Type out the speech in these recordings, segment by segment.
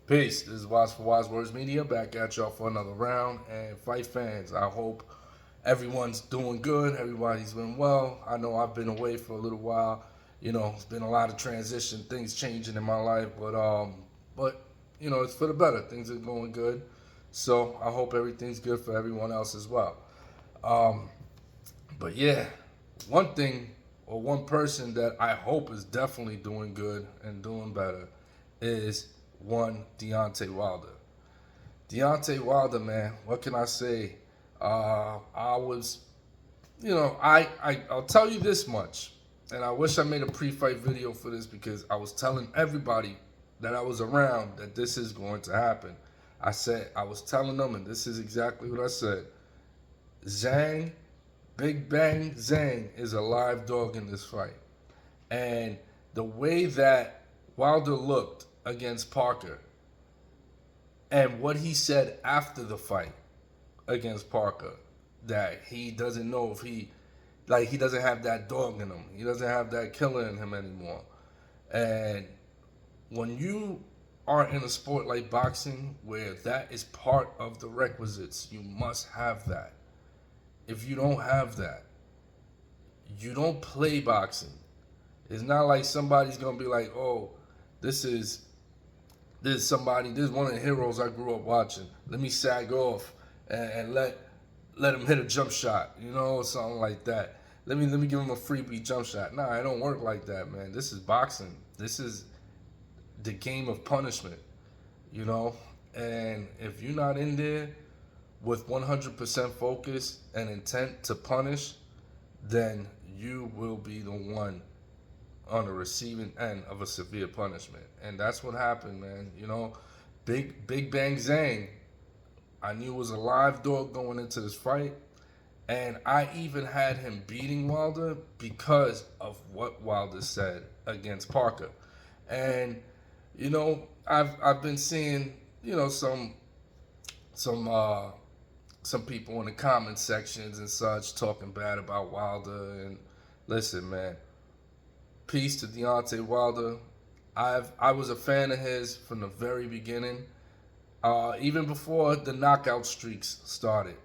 Peace. This is Wise for Wise Words Media back at y'all for another round. And fight fans, I hope everyone's doing good. Everybody's been well. I know I've been away for a little while. It's been a lot of transition, things changing in my life, but it's for the better. Things are going good. So I hope everything's good for everyone else as well. Um, but yeah, one thing or one person that I hope is definitely doing good and doing better is one Deontay Wilder. Deontay Wilder, man, what can I say? I was, I'll tell you this much, and I wish I made a pre-fight video for this because I was telling everybody that I was around that this is going to happen. I was telling them, and this is exactly what I said. Zhang, Big Bang Zhang is a live dog in this fight. And the way that Wilder looked against Parker and what he said after the fight against Parker, that he doesn't know if he doesn't have that dog in him. He doesn't have that killer in him anymore. And when you are in a sport like boxing where that is part of the requisites, you must have that. If you don't have that, you don't play boxing. It's not like somebody's gonna be like, oh, this is this is one of the heroes I grew up watching. Let me sag off and let him hit a jump shot, or something like that. Let me give him a freebie jump shot. Nah, it don't work like that, man. This is boxing. This is the game of punishment, you know. And if you're not in there with 100% focus and intent to punish, then you will be the one on the receiving end of a severe punishment. And that's what happened, man. Big Bang Zhang, I knew was a live dog going into this fight. And I even had him beating Wilder because of what Wilder said against Parker. And, I've been seeing, some some people in the comment sections and such talking bad about Wilder. And listen, man, peace to Deontay Wilder. I was a fan of his from the very beginning, even before the knockout streaks started,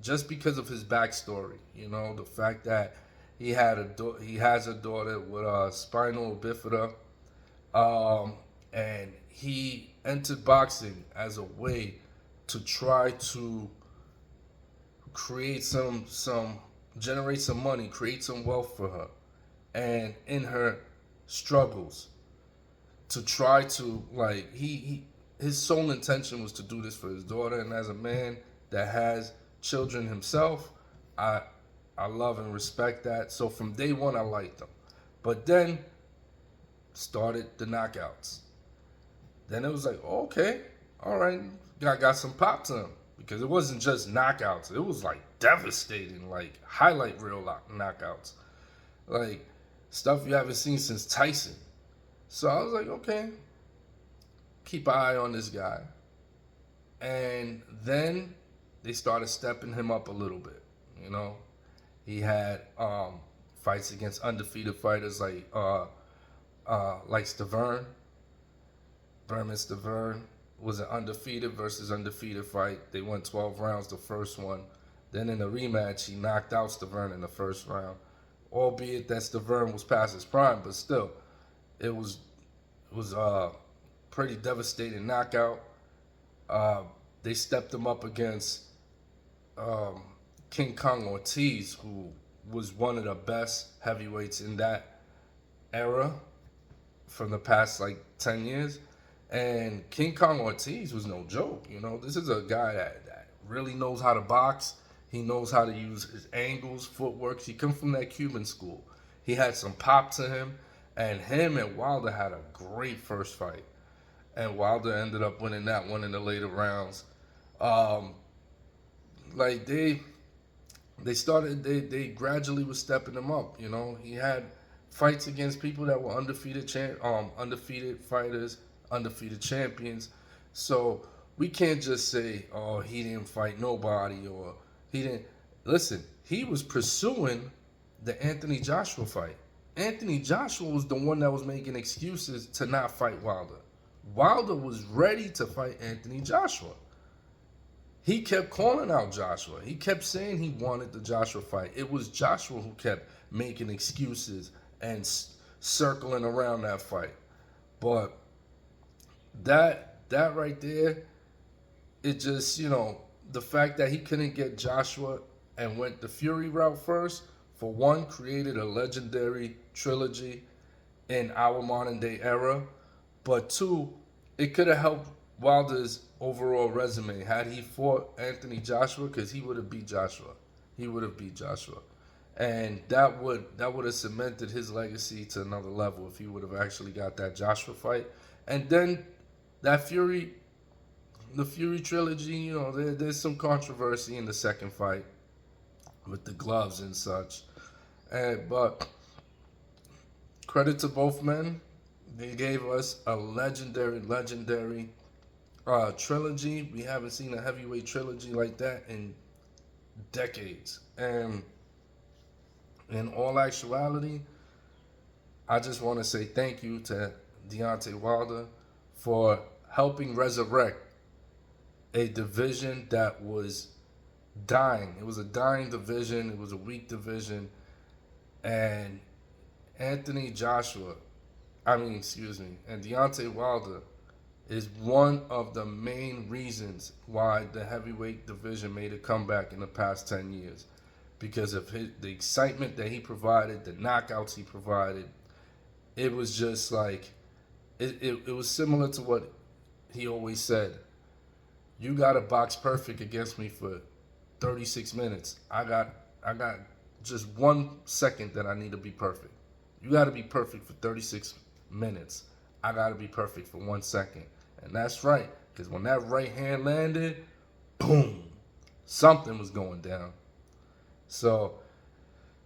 just because of his backstory. The fact that he has a daughter with spinal bifida, and he entered boxing as a way to try to create some generate some money, create some wealth for her, and in her struggles to try to his sole intention was to do this for his daughter. And as a man that has children himself, I I love and respect that. So from day one I liked him. But then started the knockouts. Then it was like, okay, all right, got some pop to him. Because it wasn't just knockouts, it was like devastating, like highlight reel knockouts. Like stuff you haven't seen since Tyson. So I was like, okay, keep an eye on this guy. And then they started stepping him up a little bit. You know, he had fights against undefeated fighters like Stavern. Berman Stavern was an undefeated versus undefeated fight. They won 12 rounds the first one. Then in the rematch, he knocked out Stavern in the first round. Albeit that Stavern was past his prime, but still, it was a pretty devastating knockout. They stepped him up against King Kong Ortiz, who was one of the best heavyweights in that era from the past like 10 years. And King Kong Ortiz was no joke. You know, this is a guy that really knows how to box. He knows how to use his angles, footwork. He comes from that Cuban school. He had some pop to him. And him and Wilder had a great first fight. And Wilder ended up winning that one in the later rounds. Um, like they gradually were stepping him up. You know, he had fights against people that were undefeated fighters, undefeated champions. So we can't just say, oh, he didn't fight nobody, or he didn't. Listen, he was pursuing the Anthony Joshua fight. Anthony Joshua was the one that was making excuses to not fight Wilder. Wilder was ready to fight Anthony Joshua. He kept calling out Joshua. He kept saying he wanted the Joshua fight. It was Joshua who kept making excuses and circling around that fight. But that right there, it just, the fact that he couldn't get Joshua and went the Fury route first, for one, created a legendary trilogy in our modern day era. But two, it could have helped Wilder's overall resume had he fought Anthony Joshua, because he would have beat Joshua. He would have beat Joshua. And that would have cemented his legacy to another level if he would have actually got that Joshua fight. And then that the Fury trilogy, there's some controversy in the second fight with the gloves and such. But credit to both men. They gave us a legendary trilogy. We haven't seen a heavyweight trilogy like that in decades. And in all actuality, I just want to say thank you to Deontay Wilder for helping resurrect a division that was dying. It was a dying division. It was a weak division. And Anthony Joshua, and Deontay Wilder is one of the main reasons why the heavyweight division made a comeback in the past 10 years. Because of the excitement that he provided, the knockouts he provided. It was just like, it was similar to what he always said. You got to box perfect against me for 36 minutes. I got just 1 second that I need to be perfect. You got to be perfect for 36 minutes. I got to be perfect for 1 second. And that's right, because when that right hand landed, boom, something was going down. So,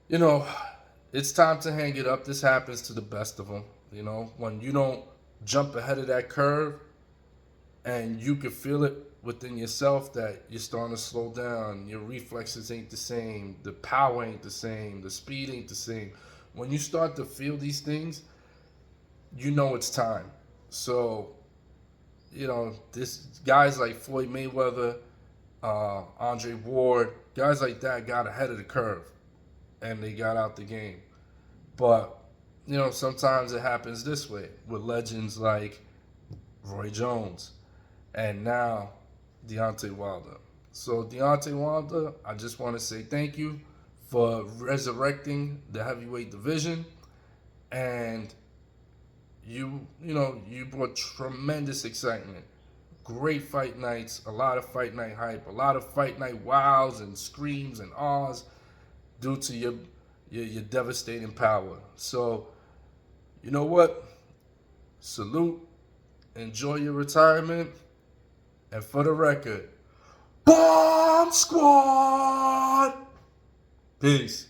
it's time to hang it up. This happens to the best of them. When you don't jump ahead of that curve and you can feel it within yourself that you're starting to slow down, your reflexes ain't the same, the power ain't the same, the speed ain't the same. When you start to feel these things, it's time. So, this guys like Floyd Mayweather, Andre Ward, guys like that got ahead of the curve and they got out the game. But, sometimes it happens this way with legends like Roy Jones and now Deontay Wilder. So, Deontay Wilder, I just want to say thank you for resurrecting the heavyweight division. And you brought tremendous excitement. Great fight nights, a lot of fight night hype, a lot of fight night wows and screams and ahs due to your devastating power. So, you know what? Salute, enjoy your retirement, and for the record, Bomb Squad! Peace.